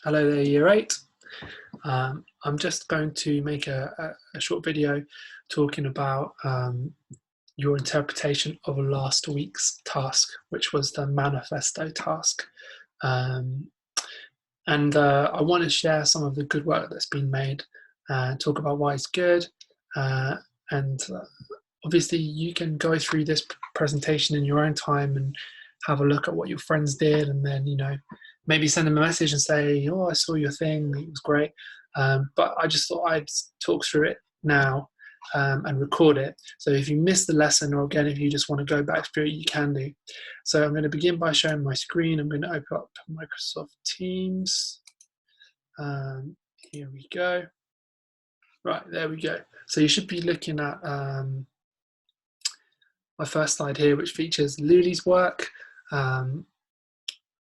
Hello there, Year 8. I'm just going to make a short video talking about your interpretation of last week's task, which was the manifesto task. Um, I want to share some of the good work that's been made, talk about why it's good, uh, and obviously you can go through this presentation in your own time and have a look at what your friends did, and then maybe send them a message and say, oh, I saw your thing, it was great. But I just thought I'd talk through it now, and record it, so if you missed the lesson, or again if you just want to go back through it, you can do. So I'm going to begin by showing my screen. I'm going to open up Microsoft Teams. Here we go. Right, there we go. So you should be looking at my first slide here, which features Luli's work.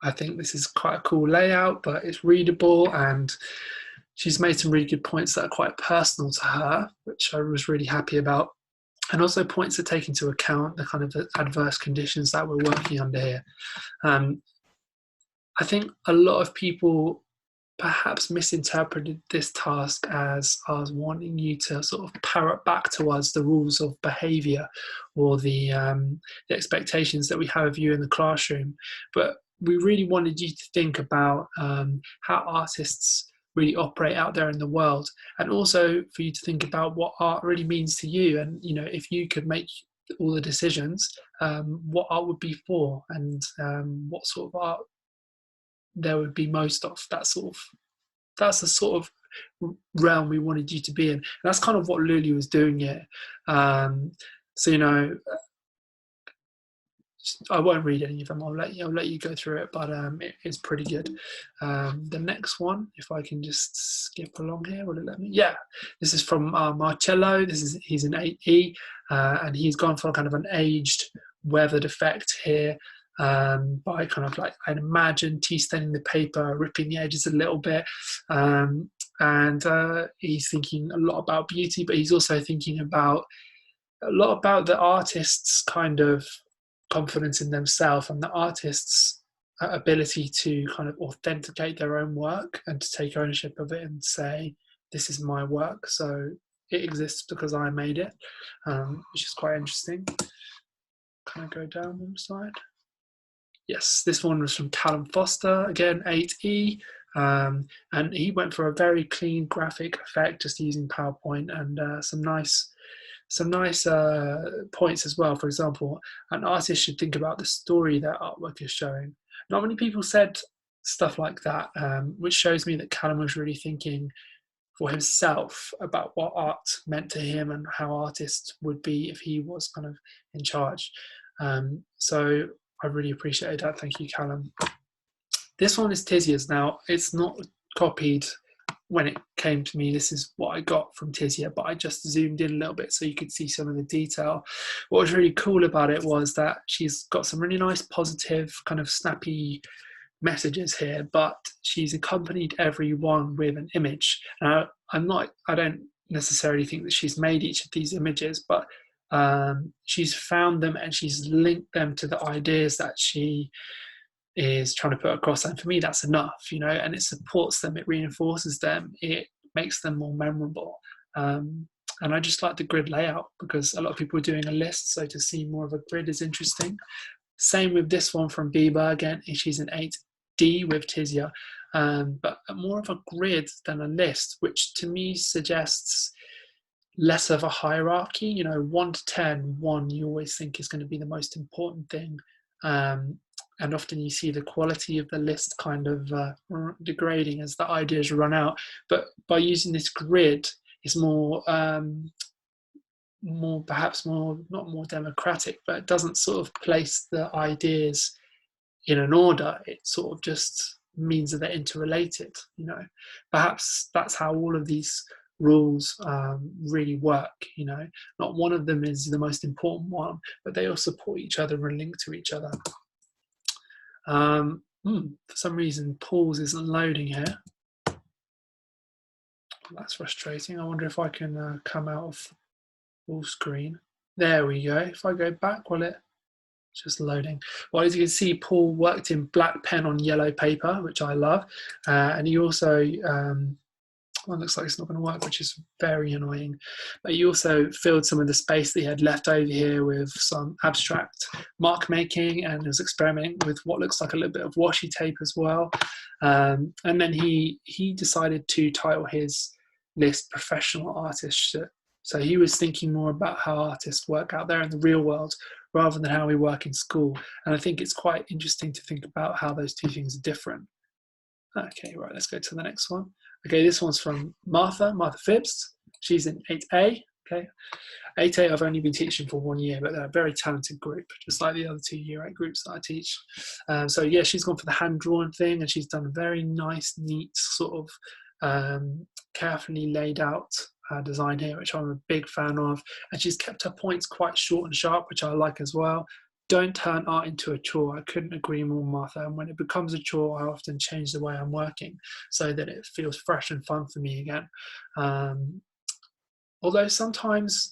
I think this is quite a cool layout, but it's readable, and she's made some really good points that are quite personal to her, which I was really happy about. And also points that take into account the kind of adverse conditions that we're working under here. I think a lot of people perhaps misinterpreted this task as us wanting you to sort of parrot back to us the rules of behaviour, or the expectations that we have of you in the classroom. But we really wanted you to think about how artists really operate out there in the world, and also for you to think about what art really means to you. And if you could make all the decisions, what art would be for, and what sort of art there would be most of. That's the sort of realm we wanted you to be in. And that's kind of what Luli was doing here. So I won't read any of them. I'll let you go through it, but it's pretty good. The next one, if I can just skip along here, will it let me? Yeah, this is from Marcello. He's an 8E, and he's gone for kind of an aged, weathered effect here. By kind of like, I'd imagine, tea staining the paper, ripping the edges a little bit, and he's thinking a lot about beauty, but he's also thinking about a lot about the artist's kind of confidence in themselves, and the artist's ability to kind of authenticate their own work and to take ownership of it and say, this is my work, so it exists because I made it, which is quite interesting. Can I go down one slide? Yes, this one was from Callum Foster, again 8E, and he went for a very clean graphic effect, just using PowerPoint, and some nice points as well. For example, an artist should think about the story their artwork is showing. Not many people said stuff like that, which shows me that Callum was really thinking for himself about what art meant to him and how artists would be if he was kind of in charge. So I really appreciated that. Thank you, Callum. This one is Tizia's. Now, it's not copied when it came to me. This is what I got from Tizia, but I just zoomed in a little bit so you could see some of the detail. What was really cool about it was that she's got some really nice, positive, kind of snappy messages here, but she's accompanied every one with an image. Now, I don't necessarily think that she's made each of these images, but she's found them and she's linked them to the ideas that she is trying to put across, and for me that's enough, and it supports them, it reinforces them, it makes them more memorable. And I just like the grid layout, because a lot of people are doing a list, so to see more of a grid is interesting. Same with this one from Biba, again she's an 8D with Tizia, but more of a grid than a list, which to me suggests less of a hierarchy. 1 to 10, 1 you always think is going to be the most important thing, and often you see the quality of the list kind of degrading as the ideas run out. But by using this grid, it's perhaps not more democratic, but it doesn't sort of place the ideas in an order. It sort of just means that they're interrelated. Perhaps that's how all of these rules really work. Not one of them is the most important one, but they all support each other and link to each other. For some reason pause isn't loading here. That's frustrating. I wonder if I can come out of full screen. There we go. If I go back, will it just loading. Well, as you can see, Paul worked in black pen on yellow paper, which I love. And he also, well, looks like it's not going to work, which is very annoying. But he also filled some of the space that he had left over here with some abstract mark making, and was experimenting with what looks like a little bit of washi tape as well. And then he decided to title his list Professional Artist. So he was thinking more about how artists work out there in the real world rather than how we work in school. And I think it's quite interesting to think about how those two things are different. Okay, right, let's go to the next one. Okay, this one's from Martha Phibbs. She's in 8A. Okay, 8A I've only been teaching for 1 year, but they're a very talented group, just like the other 2 year 8 groups that I teach. So yeah, she's gone for the hand-drawn thing, and she's done a very nice, neat, sort of carefully laid out design here, which I'm a big fan of. And she's kept her points quite short and sharp, which I like as well. Don't turn art into a chore. I couldn't agree more, Martha. And when it becomes a chore, I often change the way I'm working so that it feels fresh and fun for me again. Although sometimes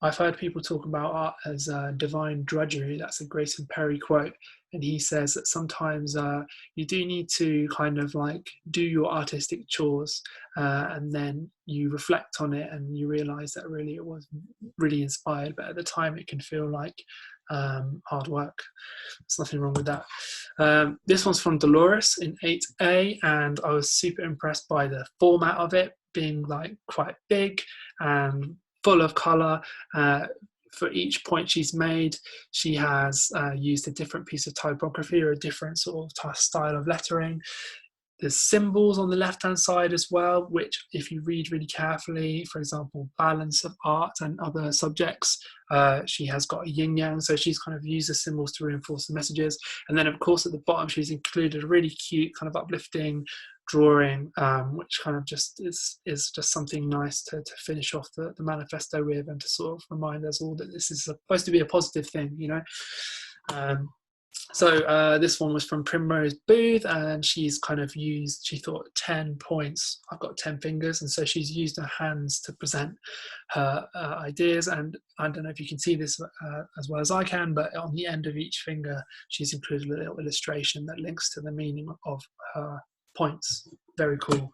I've heard people talk about art as divine drudgery. That's a Grayson Perry quote. And he says that sometimes you do need to kind of like do your artistic chores and then you reflect on it and you realize that really it was really inspired, but at the time it can feel like hard work. There's nothing wrong with that. This one's from Dolores in 8A, and I was super impressed by the format of it being like quite big and full of color. For each point she's made, she has used a different piece of typography or a different sort of style of lettering. There's symbols on the left-hand side as well, which if you read really carefully, for example, balance of art and other subjects, she has got a yin-yang, so she's kind of used the symbols to reinforce the messages. And then of course at the bottom, she's included a really cute kind of uplifting drawing, which kind of just is just something nice to finish off the manifesto with, and to sort of remind us all that this is supposed to be a positive thing, you know. So this one was from Primrose Booth, and she's kind of used, she thought 10 points, I've got 10 fingers, and so she's used her hands to present her ideas. And I don't know if you can see this as well as I can, but on the end of each finger she's included a little illustration that links to the meaning of her points. Very cool.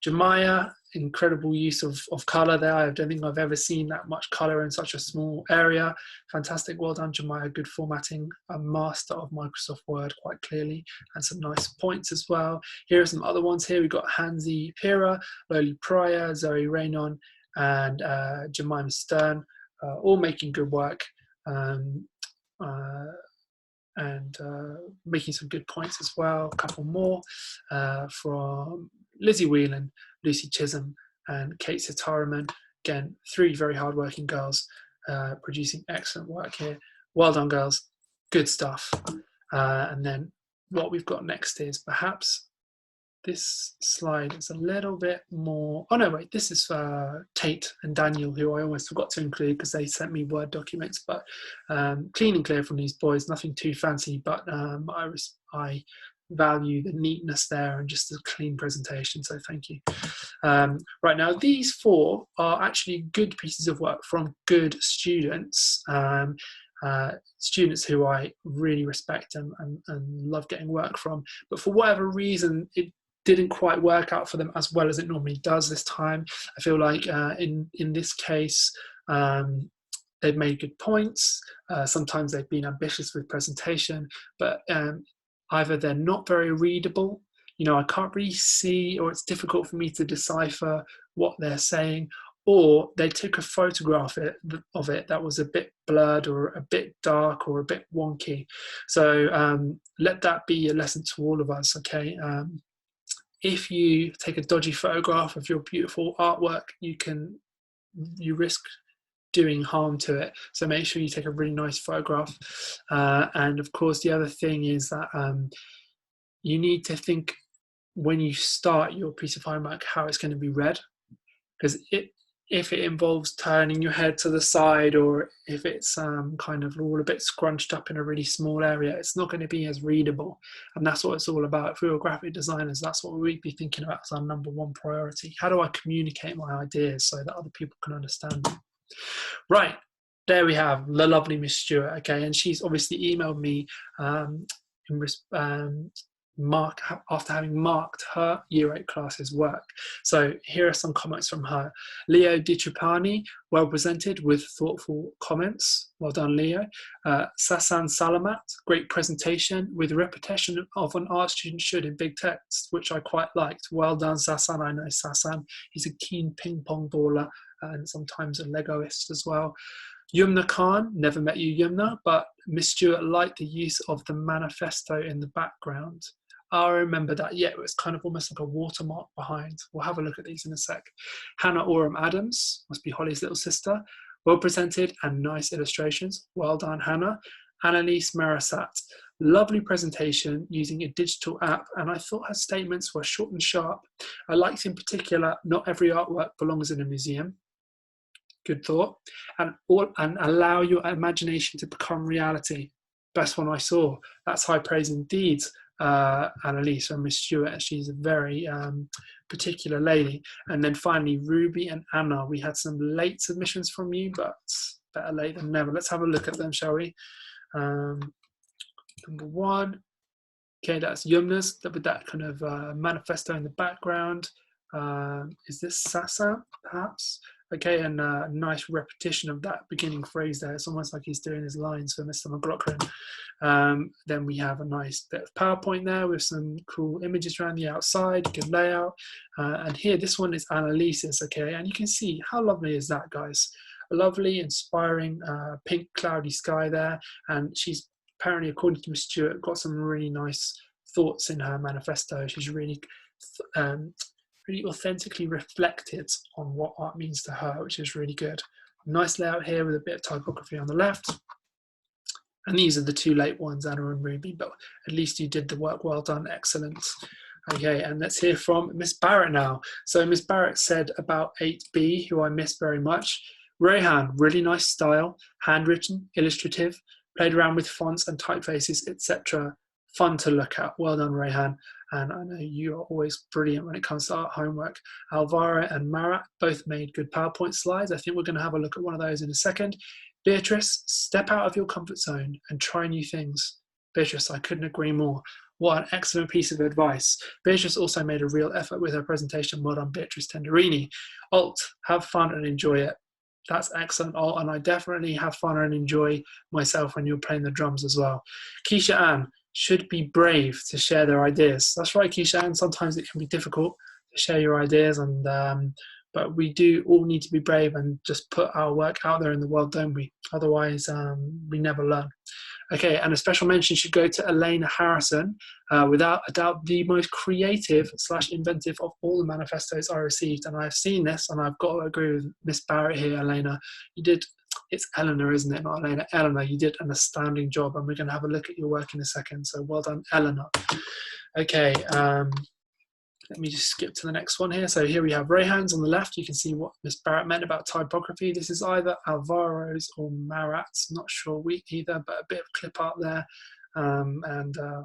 Jemiah, incredible use of colour there. I don't think I've ever seen that much colour in such a small area. Fantastic, well done Jemiah, good formatting, a master of Microsoft Word quite clearly, and some nice points as well. Here are some other ones here. We've got Hansi Pira, Loli Pryor, Zoe Raynon, and Jemima Stern, all making good work. And making some good points as well. A couple more from Lizzie Whelan, Lucy Chisholm, and Kate Sitaraman. Again, 3 very hardworking girls producing excellent work here. Well done, girls. Good stuff. And then what we've got next is perhaps this slide is a little bit more, oh no, wait, this is Tate and Daniel, who I almost forgot to include because they sent me Word documents, but clean and clear from these boys, nothing too fancy, but I value the neatness there and just a clean presentation, so thank you. Right, now these 4 are actually good pieces of work from good students, students who I really respect and love getting work from, but for whatever reason it didn't quite work out for them as well as it normally does this time. I feel like in this case they've made good points. Sometimes they've been ambitious with presentation, but either they're not very readable, you know, I can't really see, or it's difficult for me to decipher what they're saying, or they took a photograph of it that was a bit blurred or a bit dark or a bit wonky. So let that be a lesson to all of us, okay? If you take a dodgy photograph of your beautiful artwork, you risk doing harm to it. So make sure you take a really nice photograph. And of course, the other thing is that you need to think when you start your piece of homework how it's going to be read, because if it involves turning your head to the side, or if it's kind of all a bit scrunched up in a really small area, it's not going to be as readable. And that's what it's all about. If we were graphic designers, that's what we'd be thinking about as our #1 priority. How do I communicate my ideas so that other people can understand them? Right, there we have the lovely Miss Stewart, okay, and she's obviously emailed me in after having marked her Year 8 class's work. So here are some comments from her. Leo Di Trapani, well presented with thoughtful comments. Well done, Leo. Sasan Salamat, great presentation with repetition of an art student should in big text, which I quite liked. Well done, Sasan. I know Sasan. He's a keen ping pong baller and sometimes a Legoist as well. Yumna Khan, never met you, Yumna, but Miss Stewart liked the use of the manifesto in the background. I remember that, yeah, it was kind of almost like a watermark behind. We'll have a look at these in a sec. Hannah Oram Adams, must be Holly's little sister. Well presented and nice illustrations. Well done, Hannah. Annalise Marasat, lovely presentation using a digital app, and I thought her statements were short and sharp. I liked in particular, not every artwork belongs in a museum. Good thought. And allow your imagination to become reality. Best one I saw. That's high praise indeed, Annalise and Miss Stewart. She's a very particular lady. And then finally, Ruby and Anna. We had some late submissions from you, but better late than never. Let's have a look at them, shall we? Number one. Okay, that's Yumna's, with that kind of manifesto in the background. Is this Sasa, perhaps? Okay, and a nice repetition of that beginning phrase there. It's almost like he's doing his lines for Mr. McLaughlin. Then we have a nice bit of PowerPoint there with some cool images around the outside, good layout. And here, this one is Annalise's, okay? And you can see, how lovely is that, guys? A lovely, inspiring, pink, cloudy sky there. And she's apparently, according to Miss Stewart, got some really nice thoughts in her manifesto. She's really really authentically reflected on what art means to her, which is really good. Nice layout here with a bit of typography on the left. And these are the two late ones, Anna and Ruby, but at least you did the work. Well done, excellent. Okay, and let's hear from Miss Barrett now. So Miss Barrett said about 8B, who I miss very much. Rayhan, really nice style, handwritten, illustrative, played around with fonts and typefaces, etc. Fun to look at. Well done, Rayhan. And I know you are always brilliant when it comes to art homework. Alvaro and Marat both made good PowerPoint slides. I think we're going to have a look at one of those in a second. Beatrice, step out of your comfort zone and try new things. Beatrice, I couldn't agree more. What an excellent piece of advice. Beatrice also made a real effort with her presentation. Well done, Beatrice Tenderini. Alt, have fun and enjoy it. That's excellent, Alt, and I definitely have fun and enjoy myself when you're playing the drums as well. Keisha Ann, should be brave to share their ideas. That's right, Keisha Ann, sometimes it can be difficult to share your ideas, and but we do all need to be brave and just put our work out there in the world, don't we? Otherwise, we never learn. Okay, and a special mention should go to Elena Harrison, without a doubt the most creative / inventive of all the manifestos I received. And I've seen this, and I've got to agree with Miss Barrett here, Elena. You did, it's Eleanor, isn't it, not Elena? Eleanor, you did an astounding job, and we're going to have a look at your work in a second. So well done, Eleanor. Okay, let me just skip to the next one here. So here we have Rayhan's on the left. You can see what Miss Barrett meant about typography. This is either Alvaro's or Marat's, not sure either, but a bit of clip art there, and a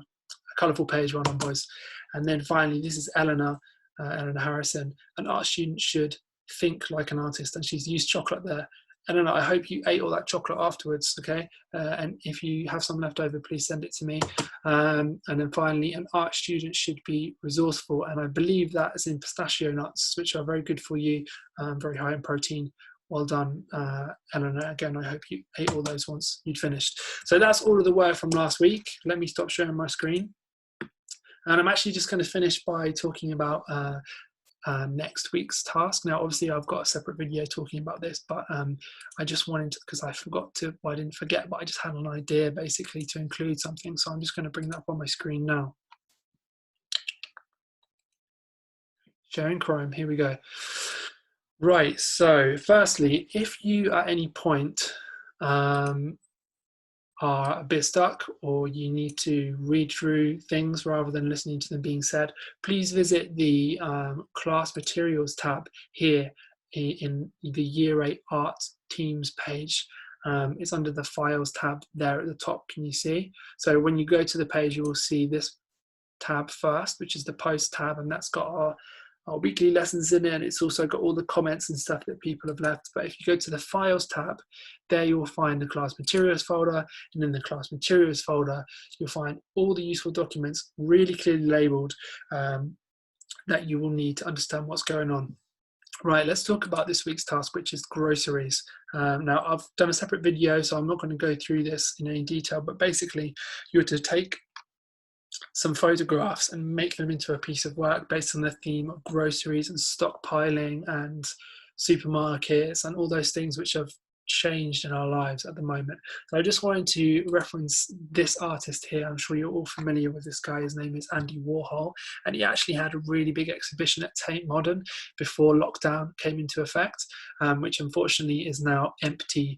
colourful page. Well done, boys. And then finally, this is Eleanor Harrison. An art student should think like an artist, and she's used chocolate there. Eleanor, I hope you ate all that chocolate afterwards, okay? And if you have some left over, please send it to me. And then finally, an art student should be resourceful, and I believe that is in pistachio nuts, which are very good for you, very high in protein. Well done, Eleanor. Again, I hope you ate all those once you'd finished. So that's all of the work from last week. Let me stop sharing my screen. And I'm actually just going to finish by talking about next week's task. Now, obviously, I've got a separate video talking about this, but I just wanted to, because I forgot to, well, I didn't forget, but I just had an idea basically to include something. So I'm just going to bring that up on my screen now. Sharing Chrome, here we go. Right, so firstly, if you at any point are a bit stuck, or you need to read through things rather than listening to them being said, please visit the class materials tab here in the Year 8 Art Teams page. It's under the files tab there at the top, can you see? So when you go to the page, you will see this tab first, which is the post tab, and that's got our our weekly lessons in it, and it's also got all the comments and stuff that people have left. But if you go to the Files tab, there you will find the class materials folder, and in the class materials folder, you'll find all the useful documents really clearly labeled that you will need to understand what's going on. Right, let's talk about this week's task, which is groceries. Now, I've done a separate video, so I'm not going to go through this in any detail, but basically you're to take some photographs and make them into a piece of work based on the theme of groceries and stockpiling and supermarkets and all those things which have changed in our lives at the moment. So I just wanted to reference this artist here. I'm sure you're all familiar with this guy. His name is Andy Warhol, and he actually had a really big exhibition at Tate Modern before lockdown came into effect, which unfortunately is now empty.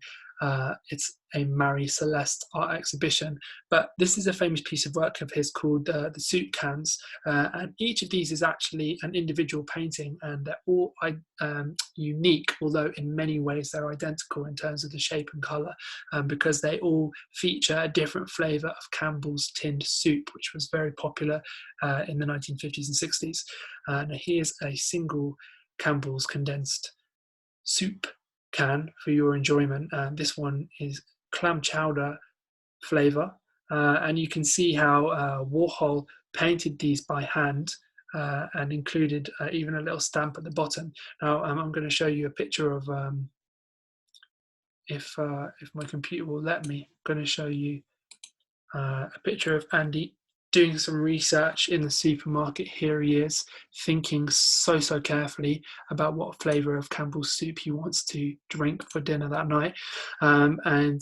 It's a Marie Celeste art exhibition, but this is a famous piece of work of his called the Soup Cans, and each of these is actually an individual painting, and they're all unique, although in many ways they're identical in terms of the shape and colour, because they all feature a different flavour of Campbell's tinned soup, which was very popular in the 1950s and 60s. Now here's a single Campbell's condensed soup can for your enjoyment. This one is clam chowder flavour, and you can see how Warhol painted these by hand and included even a little stamp at the bottom. Now I'm going to show you a picture of, if my computer will let me, I'm going to show you a picture of Andy doing some research in the supermarket. Here he is, thinking so carefully about what flavour of Campbell's soup he wants to drink for dinner that night. And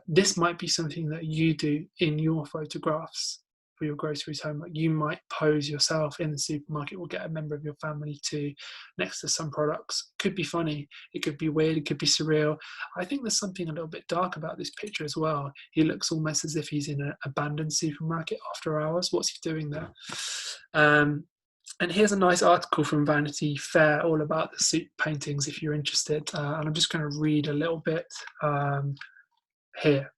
this might be something that you do in your photographs for your groceries homework. You might pose yourself in the supermarket or get a member of your family to next to some products. Could be funny, it could be weird, it could be surreal. I think there's something a little bit dark about this picture as well. He looks almost as if he's in an abandoned supermarket after hours. What's he doing there? And here's a nice article from Vanity Fair all about the soup paintings if you're interested. And I'm just going to read a little bit here.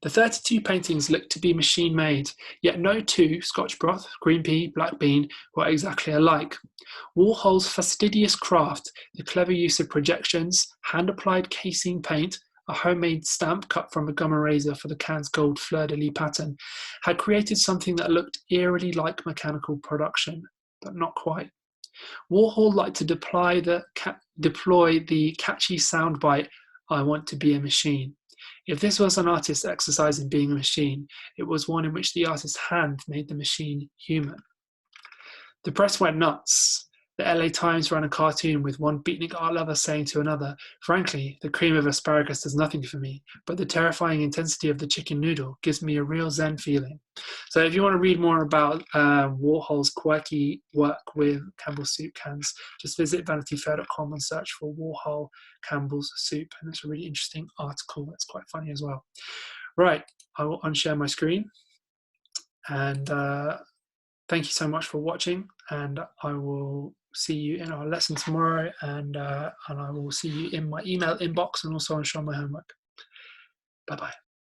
The 32 paintings looked to be machine-made, yet no two, Scotch broth, green pea, black bean, were exactly alike. Warhol's fastidious craft, the clever use of projections, hand-applied casing paint, a homemade stamp cut from a gum eraser for the can's gold fleur-de-lis pattern, had created something that looked eerily like mechanical production, but not quite. Warhol liked to deploy the catchy soundbite, "I want to be a machine." If this was an artist's exercise in being a machine, it was one in which the artist's hand made the machine human. The press went nuts. The LA Times ran a cartoon with one beatnik art lover saying to another, "Frankly, the cream of asparagus does nothing for me, but the terrifying intensity of the chicken noodle gives me a real zen feeling." So if you want to read more about Warhol's quirky work with Campbell's soup cans, just visit vanityfair.com and search for Warhol Campbell's soup, and it's a really interesting article. It's quite funny as well. Right, I will unshare my screen, and thank you so much for watching, and I will see you in our lesson tomorrow, and I will see you in my email inbox and also on Show My Homework. Bye-bye.